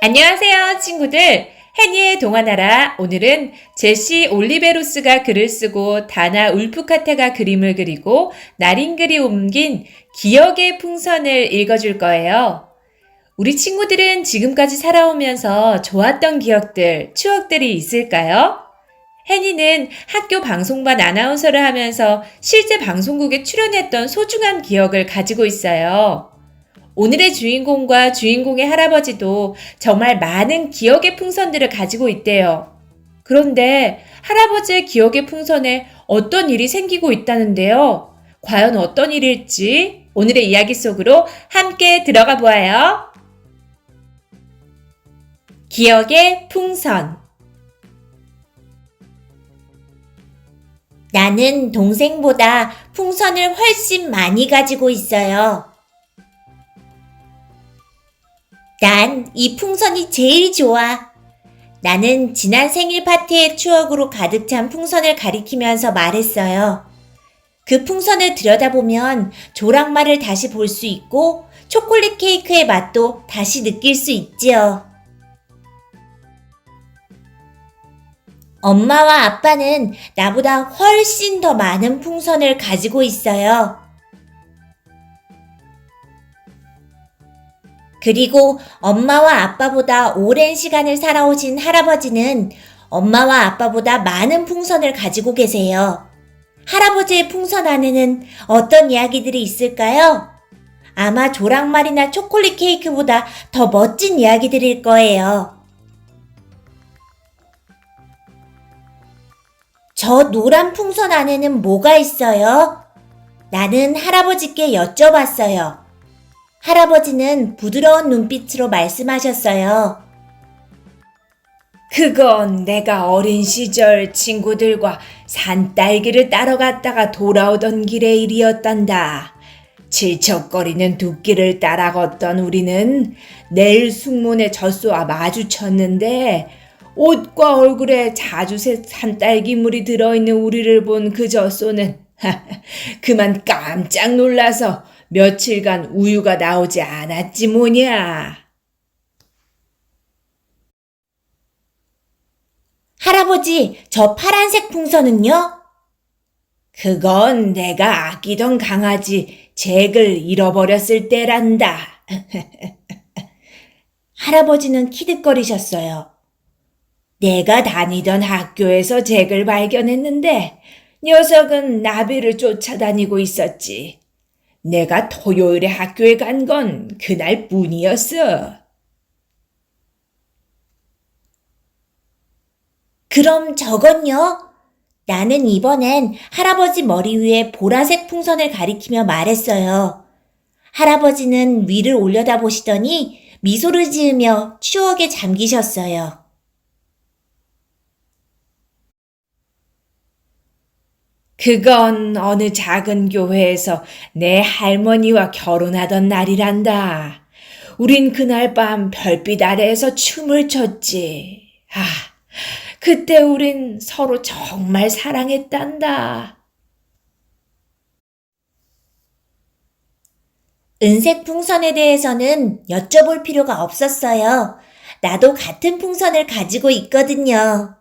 안녕하세요, 친구들. 해니의 동화나라. 오늘은 제시 올리베로스가 글을 쓰고 다나 울프카테가 그림을 그리고 나린글이 옮긴 기억의 풍선을 읽어줄 거예요. 우리 친구들은 지금까지 살아오면서 좋았던 기억들, 추억들이 있을까요? 해니는 학교 방송반 아나운서를 하면서 실제 방송국에 출연했던 소중한 기억을 가지고 있어요. 오늘의 주인공과 주인공의 할아버지도 정말 많은 기억의 풍선들을 가지고 있대요. 그런데 할아버지의 기억의 풍선에 어떤 일이 생기고 있다는데요. 과연 어떤 일일지 오늘의 이야기 속으로 함께 들어가 보아요. 기억의 풍선. 나는 동생보다 풍선을 훨씬 많이 가지고 있어요. 난 이 풍선이 제일 좋아. 나는 지난 생일 파티의 추억으로 가득 찬 풍선을 가리키면서 말했어요. 그 풍선을 들여다보면 조랑말을 다시 볼 수 있고 초콜릿 케이크의 맛도 다시 느낄 수 있지요. 엄마와 아빠는 나보다 훨씬 더 많은 풍선을 가지고 있어요. 그리고 엄마와 아빠보다 오랜 시간을 살아오신 할아버지는 엄마와 아빠보다 많은 풍선을 가지고 계세요. 할아버지의 풍선 안에는 어떤 이야기들이 있을까요? 아마 조랑말이나 초콜릿 케이크보다 더 멋진 이야기들일 거예요. 저 노란 풍선 안에는 뭐가 있어요? 나는 할아버지께 여쭤봤어요. 할아버지는 부드러운 눈빛으로 말씀하셨어요. 그건 내가 어린 시절 친구들과 산딸기를 따러 갔다가 돌아오던 길의 일이었단다. 질척거리는 둑길을 따라 걷던 우리는 내일 숙문의 젖소와 마주쳤는데 옷과 얼굴에 자주 산딸기물이 들어있는 우리를 본 그 젖소는 그만 깜짝 놀라서 며칠간 우유가 나오지 않았지 뭐냐. 할아버지, 저 파란색 풍선은요? 그건 내가 아끼던 강아지 잭을 잃어버렸을 때란다. 할아버지는 키득거리셨어요. 내가 다니던 학교에서 잭을 발견했는데 녀석은 나비를 쫓아다니고 있었지. 내가 토요일에 학교에 간 건 그날 뿐이었어. 그럼 저건요? 나는 이번엔 할아버지 머리 위에 보라색 풍선을 가리키며 말했어요. 할아버지는 위를 올려다보시더니 미소를 지으며 추억에 잠기셨어요. 그건 어느 작은 교회에서 내 할머니와 결혼하던 날이란다. 우린 그날 밤 별빛 아래에서 춤을 췄지. 그때 우린 서로 정말 사랑했단다. 은색 풍선에 대해서는 여쭤볼 필요가 없었어요. 나도 같은 풍선을 가지고 있거든요.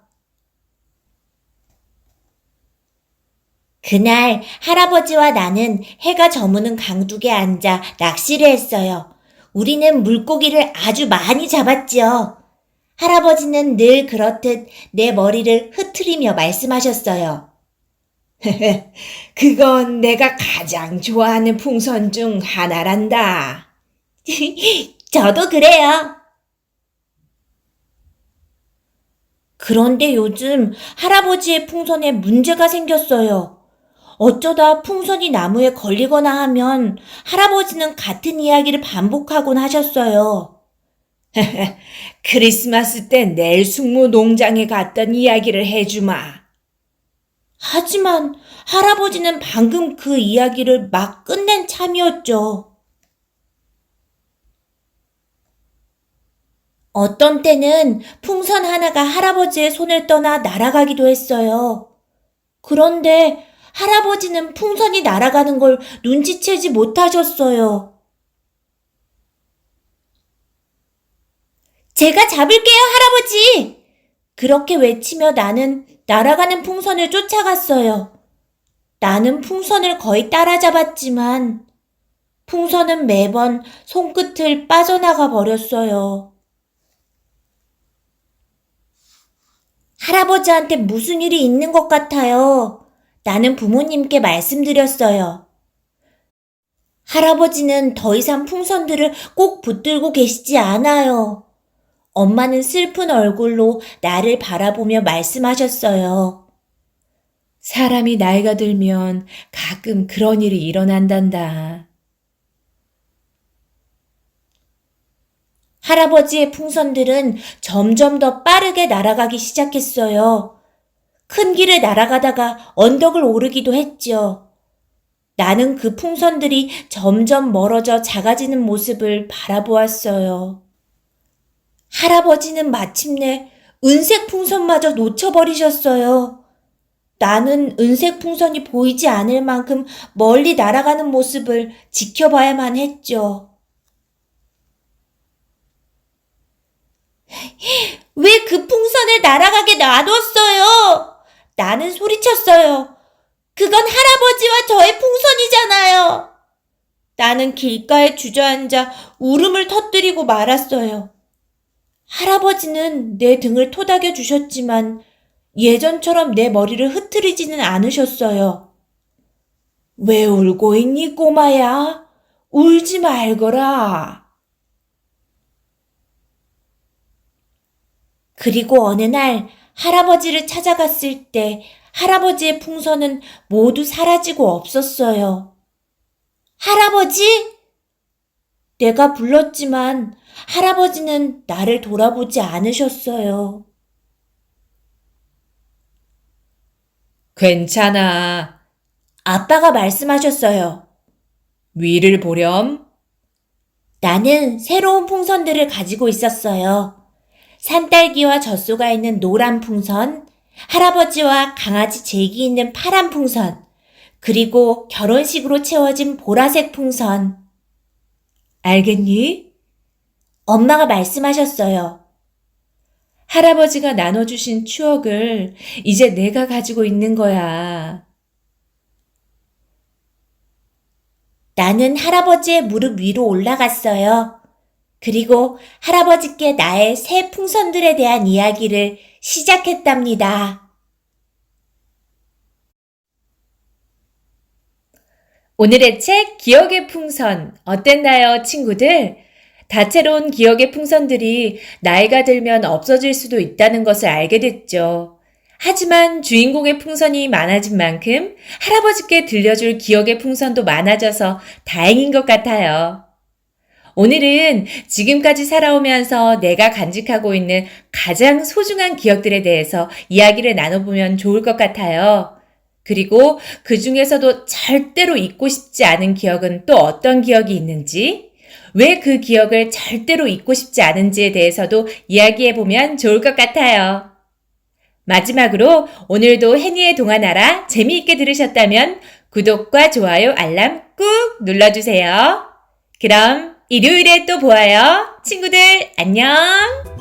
그날 할아버지와 나는 해가 저무는 강둑에 앉아 낚시를 했어요. 우리는 물고기를 아주 많이 잡았지요. 할아버지는 늘 그렇듯 내 머리를 흐트리며 말씀하셨어요. 그건 내가 가장 좋아하는 풍선 중 하나란다. 저도 그래요. 그런데 요즘 할아버지의 풍선에 문제가 생겼어요. 어쩌다 풍선이 나무에 걸리거나 하면 할아버지는 같은 이야기를 반복하곤 하셨어요. 크리스마스 때 내일 숙모 농장에 갔던 이야기를 해주마. 하지만 할아버지는 방금 그 이야기를 막 끝낸 참이었죠. 어떤 때는 풍선 하나가 할아버지의 손을 떠나 날아가기도 했어요. 그런데 할아버지는 풍선이 날아가는 걸 눈치채지 못하셨어요. 제가 잡을게요, 할아버지! 그렇게 외치며 나는 날아가는 풍선을 쫓아갔어요. 나는 풍선을 거의 따라잡았지만 풍선은 매번 손끝을 빠져나가 버렸어요. 할아버지한테 무슨 일이 있는 것 같아요. 나는 부모님께 말씀드렸어요. 할아버지는 더 이상 풍선들을 꼭 붙들고 계시지 않아요. 엄마는 슬픈 얼굴로 나를 바라보며 말씀하셨어요. 사람이 나이가 들면 가끔 그런 일이 일어난단다. 할아버지의 풍선들은 점점 더 빠르게 날아가기 시작했어요. 큰 길을 날아가다가 언덕을 오르기도 했죠. 나는 그 풍선들이 점점 멀어져 작아지는 모습을 바라보았어요. 할아버지는 마침내 은색 풍선마저 놓쳐버리셨어요. 나는 은색 풍선이 보이지 않을 만큼 멀리 날아가는 모습을 지켜봐야만 했죠. 왜 그 풍선을 날아가게 놔뒀어요? 나는 소리쳤어요. 그건 할아버지와 저의 풍선이잖아요. 나는 길가에 주저앉아 울음을 터뜨리고 말았어요. 할아버지는 내 등을 토닥여 주셨지만 예전처럼 내 머리를 흐트리지는 않으셨어요. 왜 울고 있니, 꼬마야? 울지 말거라. 그리고 어느 날 할아버지를 찾아갔을 때 할아버지의 풍선은 모두 사라지고 없었어요. 할아버지? 내가 불렀지만 할아버지는 나를 돌아보지 않으셨어요. 괜찮아. 아빠가 말씀하셨어요. 위를 보렴. 나는 새로운 풍선들을 가지고 있었어요. 산딸기와 젖소가 있는 노란 풍선, 할아버지와 강아지 잭이 있는 파란 풍선, 그리고 결혼식으로 채워진 보라색 풍선. 알겠니? 엄마가 말씀하셨어요. 할아버지가 나눠주신 추억을 이제 내가 가지고 있는 거야. 나는 할아버지의 무릎 위로 올라갔어요. 그리고 할아버지께 나의 새 풍선들에 대한 이야기를 시작했답니다. 오늘의 책 기억의 풍선 어땠나요, 친구들? 다채로운 기억의 풍선들이 나이가 들면 없어질 수도 있다는 것을 알게 됐죠. 하지만 주인공의 풍선이 많아진 만큼 할아버지께 들려줄 기억의 풍선도 많아져서 다행인 것 같아요. 오늘은 지금까지 살아오면서 내가 간직하고 있는 가장 소중한 기억들에 대해서 이야기를 나눠보면 좋을 것 같아요. 그리고 그 중에서도 절대로 잊고 싶지 않은 기억은 또 어떤 기억이 있는지, 왜 그 기억을 절대로 잊고 싶지 않은지에 대해서도 이야기해보면 좋을 것 같아요. 마지막으로 오늘도 해니의 동화나라 재미있게 들으셨다면 구독과 좋아요, 알람 꾹 눌러주세요. 그럼 일요일에 또 보아요. 친구들 안녕!